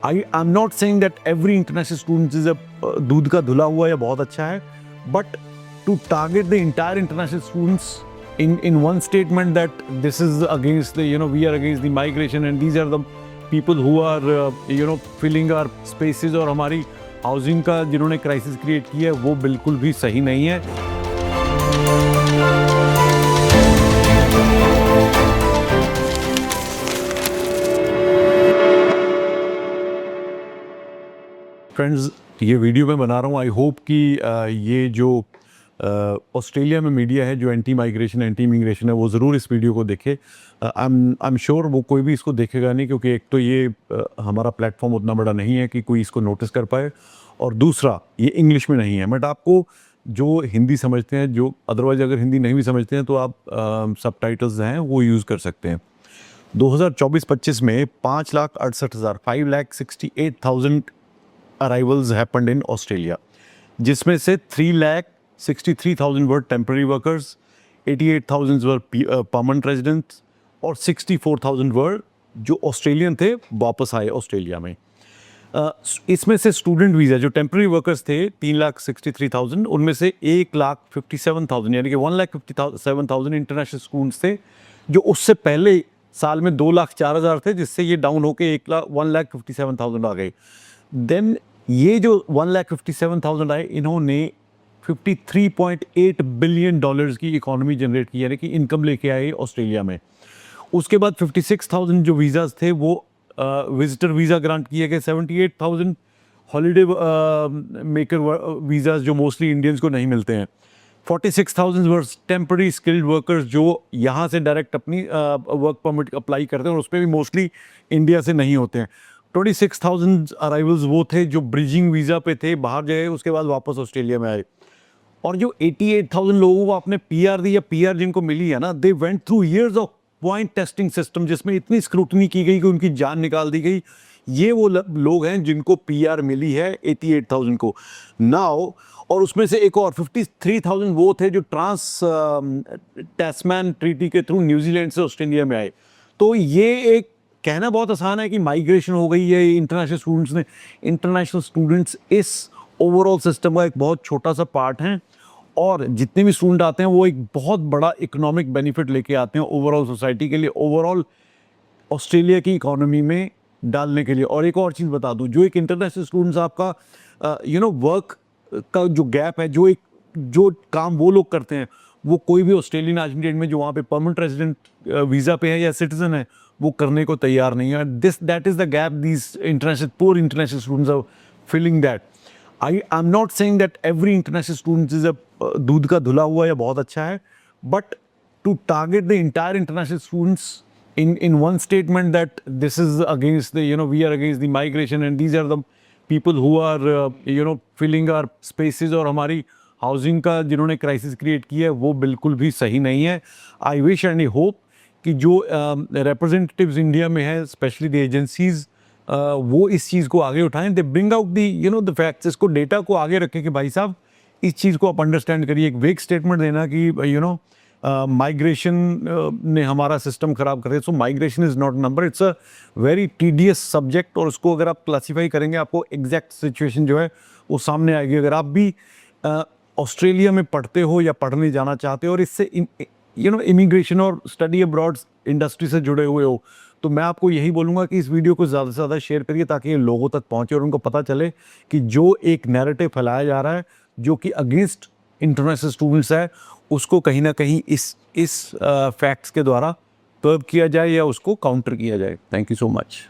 I'm not saying that every international student is a दूध का धुला हुआ या बहुत अच्छा है, but to target the entire international students in one statement that this is against the, we are against the migration and these are the people who are filling our spaces और हमारी हाउसिंग का जिन्होंने crisis create किया है वो बिल्कुल भी सही नहीं है। फ्रेंड्स, ये वीडियो मैं बना रहा हूँ, आई होप कि ये जो ऑस्ट्रेलिया में मीडिया है जो एंटी माइग्रेशन एंटी इमिग्रेशन है वो ज़रूर इस वीडियो को देखे। आई एम श्योर वो कोई भी इसको देखेगा नहीं, क्योंकि एक तो ये हमारा प्लेटफॉर्म उतना बड़ा नहीं है कि कोई इसको नोटिस कर पाए, और दूसरा ये इंग्लिश में नहीं है। बट आपको जो हिंदी समझते हैं, जो अदरवाइज अगर हिंदी नहीं भी समझते हैं तो आप सबटाइटल्स हैं वो यूज़ कर सकते हैं। 2024-25 में 5,68,000 अराइवल्स हैपेंड इन ऑस्ट्रेलिया, जिसमें से 3,63,000 वर टेम्पररी वर्कर्स, 88,000 वर परमानेंट रेजिडेंट्स और 64,000 वर जो ऑस्ट्रेलियन थे वापस आए ऑस्ट्रेलिया में। इसमें से स्टूडेंट वीज़ा जो टेम्पररी वर्कर्स थे 3,63,000, उनमें से 1,57,000 यानी कि 1,57,000 इंटरनेशनल स्टूडेंट्स थे जो उससे पहले साल में 2,04,000 थे, जिससे ये डाउन होकर 1,57,000 आ गए। देन ये जो 1,57,000 आए, इन्होंने $53.8 बिलियन की इकोनॉमी जनरेट की, यानी कि इनकम लेके आए ऑस्ट्रेलिया में। उसके बाद 56,000 जो वीज़ाज थे वो विजिटर वीज़ा ग्रांट किए गए, 78,000 हॉलीडे मेकर वीज़ाज जो मोस्टली इंडियंस को नहीं मिलते हैं, 46,000 वर टेम्पररी स्किल्ड वर्कर्स जो यहाँ से डायरेक्ट अपनी वर्क परमिट अप्लाई करते हैं और उसमें भी मोस्टली इंडिया से नहीं होते हैं। 26,000 अराइवल्स वो थे जो ब्रिजिंग वीज़ा पे थे, बाहर गए उसके बाद वापस ऑस्ट्रेलिया में आए। और जो 88,000 लोगों को आपने पीआर दी या पीआर जिनको मिली है ना, they went through years of point testing system, जिसमें इतनी स्क्रूटनी की गई कि उनकी जान निकाल दी गई। ये वो लोग हैं जिनको पीआर मिली है 88,000 को नाउ। और उसमें से एक और 53,000 वो थे जो ट्रांस टैस्मैन ट्रीटी के थ्रू न्यूजीलैंड से ऑस्ट्रेलिया में आए। तो ये एक कहना बहुत आसान है कि माइग्रेशन हो गई है इंटरनेशनल स्टूडेंट्स ने। इंटरनेशनल स्टूडेंट्स इस ओवरऑल सिस्टम का एक बहुत छोटा सा पार्ट हैं, और जितने भी स्टूडेंट आते हैं वो एक बहुत बड़ा इकोनॉमिक बेनिफिट लेके आते हैं ओवरऑल सोसाइटी के लिए, ओवरऑल ऑस्ट्रेलिया की इकोनॉमी में डालने के लिए। और एक और चीज़ बता दूं, जो एक इंटरनेशनल स्टूडेंट्स आपका वर्क का जो गैप है, जो काम वो लोग करते हैं वो कोई भी ऑस्ट्रेलियन आज की डेट में जो वहाँ पे परमानेंट रेजिडेंट वीज़ा पे है या सिटीजन है वो करने को तैयार नहीं है। That is the gap these poor international students are feeling that. I am not saying that every international student is a दूध का धुला हुआ या बहुत अच्छा है, but to target the entire international students in one statement that this is against the, we are against the migration and these are the people who are filling our spaces और हमारी हाउसिंग का जिन्होंने crisis create किया है वो बिल्कुल भी सही नहीं है। I wish and I hope कि जो रिप्रेजेंटेटिव्स इंडिया में हैं, स्पेशली द एजेंसीज, वो इस चीज़ को आगे उठाएं। They bring out the facts, इसको डेटा को आगे रखें कि भाई साहब इस चीज़ को आप अंडरस्टैंड करिए। एक वेग स्टेटमेंट देना कि माइग्रेशन ने हमारा सिस्टम ख़राब कर दिया। So migration is not number, it's a very tedious subject, और उसको अगर आप क्लासीफाई करेंगे आपको एग्जैक्ट सिचुएशन जो है वो सामने आएगी। अगर आप भी ऑस्ट्रेलिया में पढ़ते हो या पढ़ने जाना चाहते हो और इससे इमिग्रेशन और स्टडी अब्रॉड इंडस्ट्री से जुड़े हुए हो, तो मैं आपको यही बोलूँगा कि इस वीडियो को ज़्यादा से ज़्यादा शेयर करिए ताकि ये लोगों तक पहुँचे और उनको पता चले कि जो एक नैरेटिव फैलाया जा रहा है जो कि अगेंस्ट इंटरनेशनल स्टूडेंट्स है, उसको कहीं ना कहीं इस फैक्ट्स के द्वारा कर्ब किया जाए या उसको काउंटर किया जाए। Thank you so much.